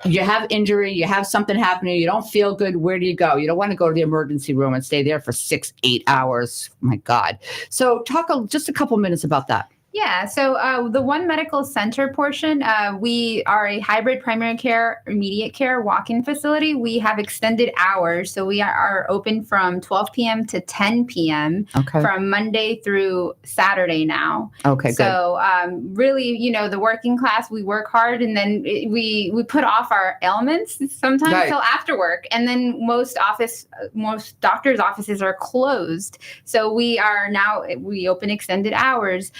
You have injury, you have something happening, you don't feel good. Where do you go? You don't want to go to the emergency room and stay there for 6-8 hours. My God. So talk just a couple minutes about that. Yeah, so the One Medical Center portion, we are a hybrid primary care, immediate care walk-in facility. We have extended hours, so we are open from 12 p.m. to 10 p.m. From Monday through Saturday now. Okay, so really, the working class, we work hard, and then we put off our ailments sometimes till after work, and then most doctors' offices are closed. So we open extended hours.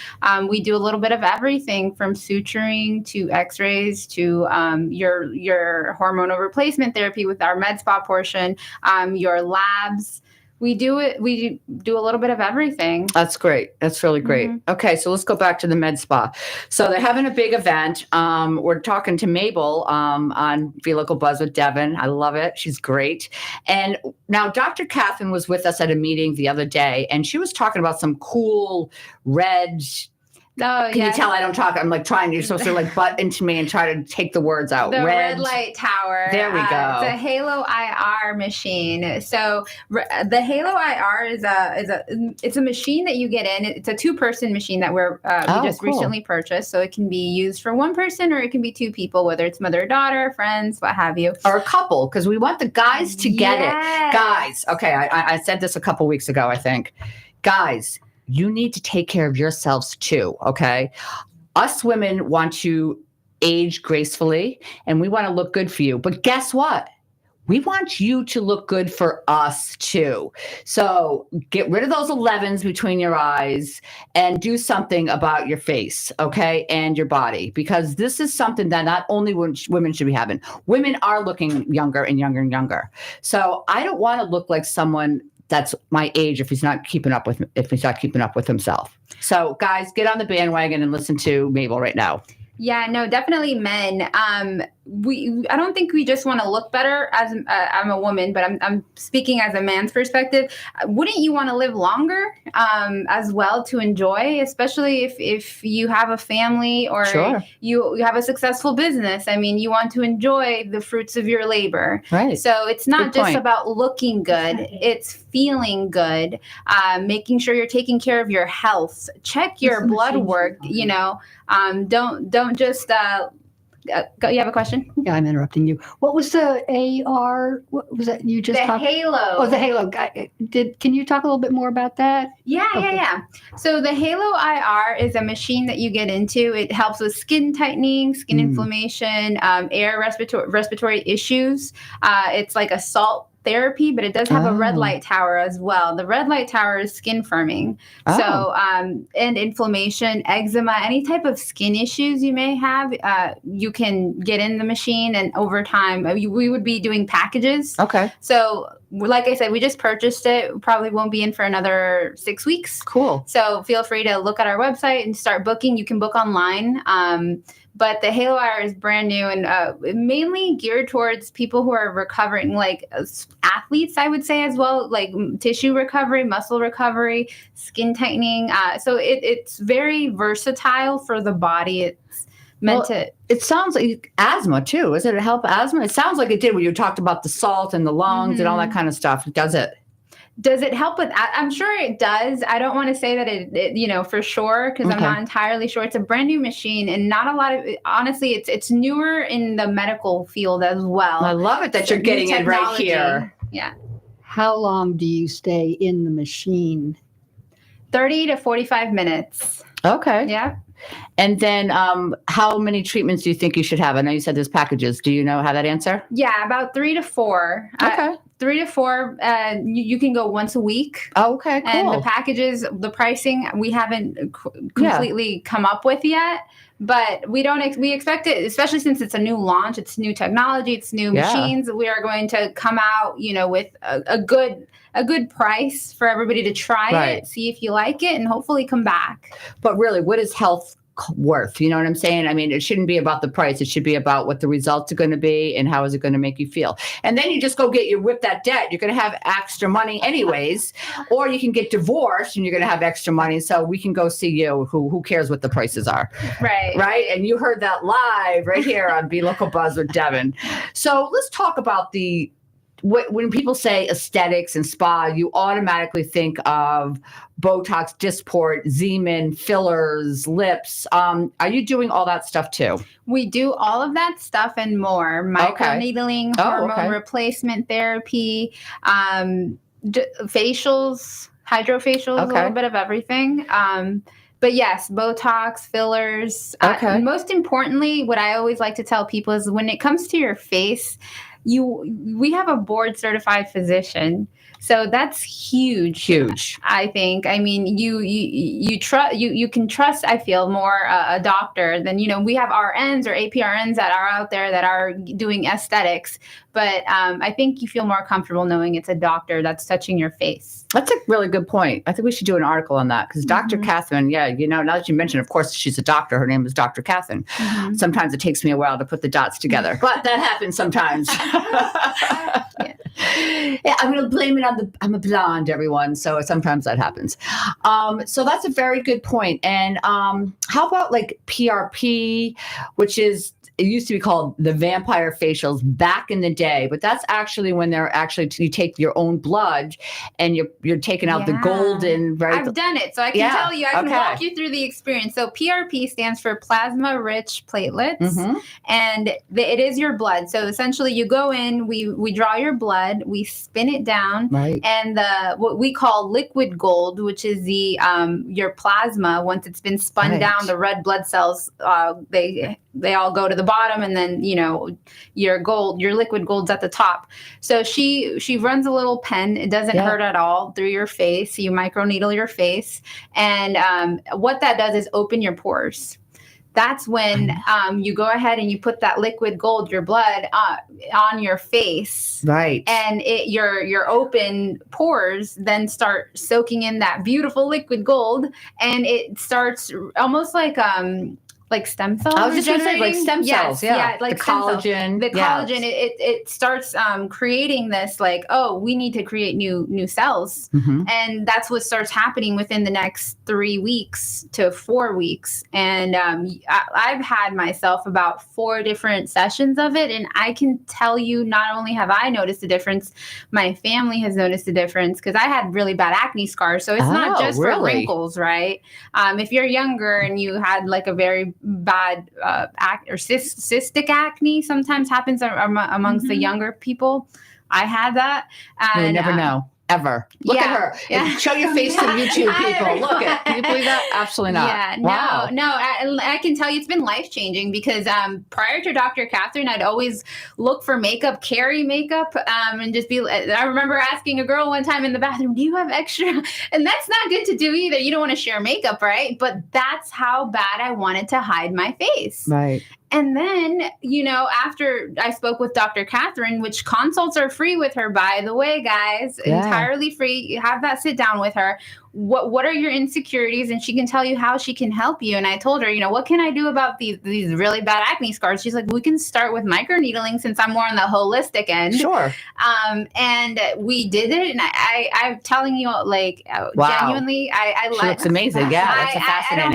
We do a little bit of everything from suturing to x-rays to your hormonal replacement therapy with our med spa portion, your labs. We do a little bit of everything. That's great. That's really great. Mm-hmm. Okay, so let's go back to the med spa. So they're having a big event. We're talking to Mabel on Be Local Buzz with Devon. I love it. She's great. And now Dr. Catherine was with us at a meeting the other day, and she was talking about some cool red... Oh, Can you tell I don't talk? I'm like you're supposed to like butt into me and try to take the words out. The red light tower. There we go. It's a Halo IR machine. So the Halo IR it's a machine that you get in. It's a 2-person machine that we just recently purchased. So it can be used for 1 person or it can be 2 people, whether it's mother, daughter, friends, what have you. Or a couple, because we want the guys to get it. Guys. Okay. I said this a couple weeks ago, I think. Guys, you need to take care of yourselves too, okay? Us women want to age gracefully and we want to look good for you. But guess what? We want you to look good for us too. So get rid of those 11s between your eyes and do something about your face, okay? And your body, because this is something that not only women should be having. Women are looking younger and younger and younger. So I don't want to look like someone that's my age if he's not keeping up with himself. So guys, get on the bandwagon and listen to Mabel right now. Yeah, no, definitely men. I don't think we just want to look better as I'm a woman, but I'm speaking as a man's perspective. Wouldn't you want to live longer as well to enjoy, especially if you have a family or you have a successful business? I mean, you want to enjoy the fruits of your labor. Right. So it's not just about looking good. It's feeling good, making sure you're taking care of your health. Check your blood work, don't just you have a question? Yeah, I'm interrupting you. What was the AR? What was that you just talked? The Halo. Oh, the Halo. Can you talk a little bit more about that? Yeah. So the Halo IR is a machine that you get into. It helps with skin tightening, skin inflammation, respiratory issues. It's like a salt therapy, but it does have a red light tower as well. The red light tower is skin firming. So, and inflammation, eczema, any type of skin issues you may have, you can get in the machine, and over time, we would be doing packages. Okay. So, like I said, we just purchased it. Probably won't be in for another 6 weeks. Cool. So feel free to look at our website and start booking. You can book online. But the Halo IR is brand new and mainly geared towards people who are recovering, like athletes, I would say as well, like tissue recovery, muscle recovery, skin tightening. So it's very versatile for the body. It's meant to. It sounds like asthma too. Does it help asthma? It sounds like it did when you talked about the salt and the lungs and all that kind of stuff. Does it? Does it help with? I'm sure it does. I don't want to say that it for sure, because I'm not entirely sure. It's a brand new machine, and not a lot of. Honestly, it's newer in the medical field as well. I love it that you're getting it right here. Yeah. How long do you stay in the machine? 30 to 45 minutes. Okay. Yeah. And then how many treatments do you think you should have? I know you said there's packages. Do you know how that answer? Yeah, about 3 to 4. Okay. 3 to 4. You can go once a week. Oh, okay, cool. And the packages, the pricing, we haven't completely come up with yet. But we expect it, especially since it's a new launch, it's new technology, it's new machines. We are going to come out, with a good price for everybody to try it, see if you like it, and hopefully come back. But really, what is health worth? You know what I'm saying? I mean, it shouldn't be about the price. It should be about what the results are going to be and how is it going to make you feel. And then you just go whip that debt. You're going to have extra money anyways, or you can get divorced and you're going to have extra money. So we can go see you. Who cares what the prices are? Right. Right. And you heard that live right here on Be Local Buzz with Devon. So let's talk about when people say aesthetics and spa, you automatically think of Botox, Dysport, Zeman, fillers, lips. Are you doing all that stuff too? We do all of that stuff and more. Microneedling, hormone replacement therapy, facials, hydrofacials, a little bit of everything. But yes, Botox, fillers. Most importantly, what I always like to tell people is when it comes to your face, we have a board certified physician. So that's huge. I think. I mean, you can trust, I feel, more a doctor than, we have RNs or APRNs that are out there that are doing aesthetics. But I think you feel more comfortable knowing it's a doctor that's touching your face. That's a really good point. I think we should do an article on that because Dr. Catherine, now that you mentioned, of course, she's a doctor. Her name is Dr. Catherine. Mm-hmm. Sometimes it takes me a while to put the dots together, but that happens sometimes. Yeah, I'm going to blame it on I'm a blonde, everyone. So sometimes that happens. So that's a very good point. And how about like PRP, which is, it used to be called the vampire facials back in the day, but that's actually when you take your own blood and you're taking out the golden, right? I've done it. So I can tell you, I can walk you through the experience. So PRP stands for plasma rich platelets, and it is your blood. So essentially you go in, we draw your blood, we spin it down, and what we call liquid gold, which is the your plasma, once it's been spun down, the red blood cells, they all go to the bottom, and then your liquid gold's at the top. So she runs a little pen. It doesn't hurt at all through your face. You microneedle your face, and what that does is open your pores. That's when you go ahead and you put that liquid gold, your blood, on your face. Right. And your open pores then start soaking in that beautiful liquid gold, and it starts almost like stem cells. I was just going to say, like stem cells. Like the collagen. The collagen, it starts creating this, like, oh, we need to create new cells. Mm-hmm. And that's what starts happening within the next 3 weeks to 4 weeks. And I've had myself about 4 different sessions of it. And I can tell you, not only have I noticed a difference, my family has noticed a difference, because I had really bad acne scars. So it's not just for wrinkles, right? If you're younger and you had like a very bad or cystic acne sometimes happens amongst the younger people. I had that. And, you never know. Ever. Look at her. Yeah. Show your face to YouTube people. Look at. Can you believe that? Absolutely not. Yeah. Wow. No. I can tell you it's been life changing, because prior to Dr. Catherine, I'd always look for makeup, carry makeup, and just be. I remember asking a girl one time in the bathroom, "Do you have extra?" And that's not good to do either. You don't want to share makeup, right? But that's how bad I wanted to hide my face. Right. And then, after I spoke with Dr. Catherine, which consults are free with her, by the way, guys, entirely free. You have that sit down with her. what are your insecurities, and she can tell you how she can help you. And I told her, what can I do about these really bad acne scars? She's like, we can start with microneedling since I'm more on the holistic end. Sure. And we did it, and I'm telling you, like, wow. Genuinely, I she looks amazing. Yeah, that's fascinating.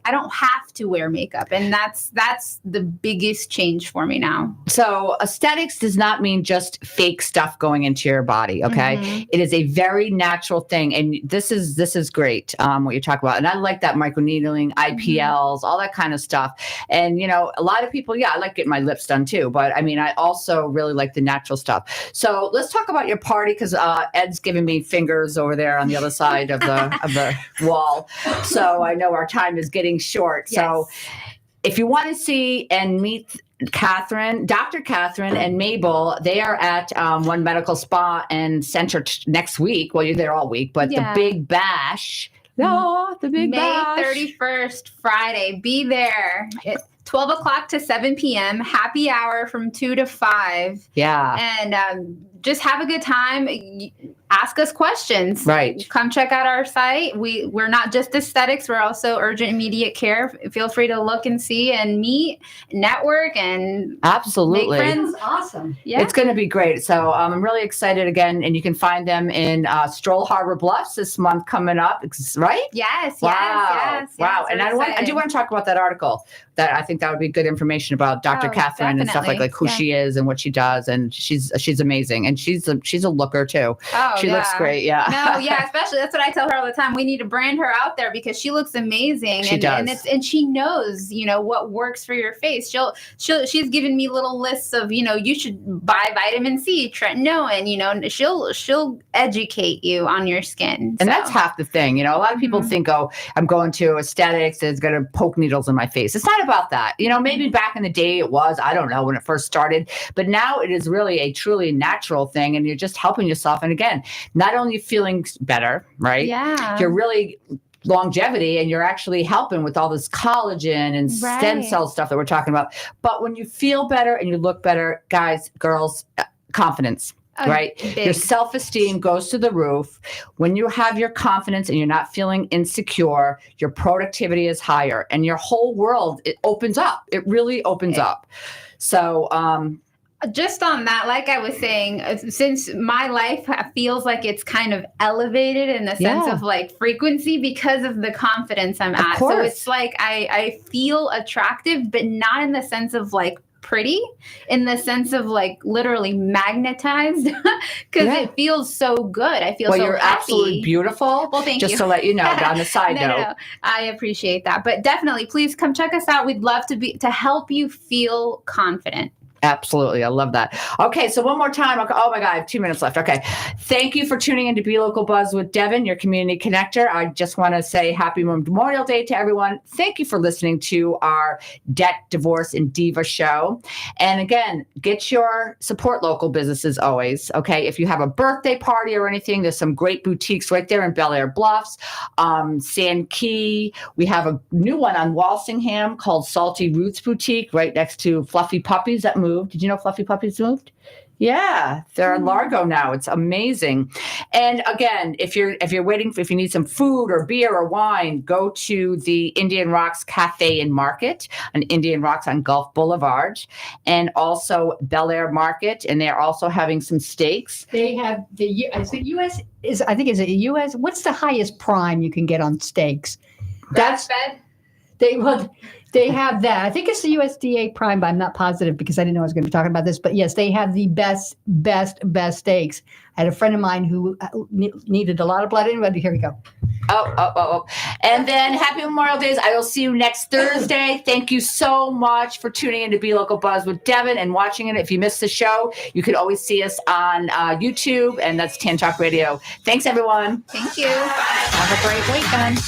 I don't have to wear makeup, and that's the biggest change for me now. So aesthetics does not mean just fake stuff going into your body. Okay, Mm-hmm. It is a very natural thing, and this is great. What you talk about, and I like that microneedling, IPLs, all that kind of stuff. And a lot of people, I like getting my lips done too. But I mean, I also really like the natural stuff. So let's talk about your party, because Ed's giving me fingers over there on the other side of the wall. So I know our time is getting short. Yes. So if you want to see and meet Dr. Catherine and Mabel, they are at One Medical Spa and Center next week. Well, you're there all week, but the Big Bash. Oh, the Big Bash. May 31st, Friday. Be there. It's 12 o'clock to 7 p.m. Happy hour from 2 to 5. Yeah. And just have a good time. Ask us questions. Right. Come check out our site. We're not just aesthetics. We're also urgent immediate care. Feel free to look and see and meet, network, and absolutely make friends. That's awesome. Yeah. It's going to be great. So I'm really excited again. And you can find them in Stroll Harbor Bluffs this month coming up, right? Yes. Wow. Yes. Wow. Yes, And I do want to talk about that article. That I think that would be good information about Dr. Catherine and stuff like who she is and what she does. And she's amazing. And she's a looker too. Oh, she looks great. Yeah. No, yeah, especially that's what I tell her all the time. We need to brand her out there because she looks amazing. She does. And she knows, what works for your face. She's given me little lists of, you should buy vitamin C, tretinoin, she'll educate you on your skin. And that's half the thing. A lot of people think, I'm going to aesthetics, it's going to poke needles in my face. It's not about that. Maybe back in the day it was, I don't know, when it first started, but now it is really a truly natural thing. And you're just helping yourself. And again, not only feeling better, right? Yeah. You're really longevity, and you're actually helping with all this collagen and stem cell stuff that we're talking about. But when you feel better and you look better, guys, girls, confidence. Right? Big. Your self-esteem goes to the roof. When you have your confidence and you're not feeling insecure, your productivity is higher and your whole world, it opens up. It really opens up. So, just on that, like I was saying, since my life feels like it's kind of elevated in the sense of like frequency because of the confidence I'm at. Course. So it's like I feel attractive, but not in the sense of like pretty, in the sense of like literally magnetized, because it feels so good. I feel so you're happy. Absolutely beautiful. Well, thank you. Just to let you know, on the side note. No. I appreciate that. But definitely, please come check us out. We'd love to help you feel confident. Absolutely. I love that. Okay. So one more time. Oh my God, I have 2 minutes left. Okay. Thank you for tuning in to Be Local Buzz with Devon, your community connector. I just want to say happy Memorial Day to everyone. Thank you for listening to our Debt, Divorce, and Diva show. And again, support local businesses always. Okay. If you have a birthday party or anything, there's some great boutiques right there in Bel Air Bluffs, Sand Key. We have a new one on Walsingham called Salty Roots Boutique right next to Fluffy Puppies that moved. Did you know Fluffy Puppies moved? Yeah, they're in Largo now. It's amazing. And again, if you need some food or beer or wine, go to the Indian Rocks Cafe and Market on Indian Rocks on Gulf Boulevard, and also Bel Air Market. And they're also having some steaks. They have US is, I think, is it US? What's the highest prime you can get on steaks? Grass fed? They have that. I think it's the USDA prime, but I'm not positive because I didn't know I was going to be talking about this. But yes, they have the best steaks. I had a friend of mine who needed a lot of blood. Anyway, here we go. Oh. And then happy Memorial Days. I will see you next Thursday. Thank you so much for tuning in to Be Local Buzz with Devon and watching it. If you missed the show, you can always see us on YouTube, and that's TAN Talk Radio. Thanks, everyone. Thank you. Have a great weekend.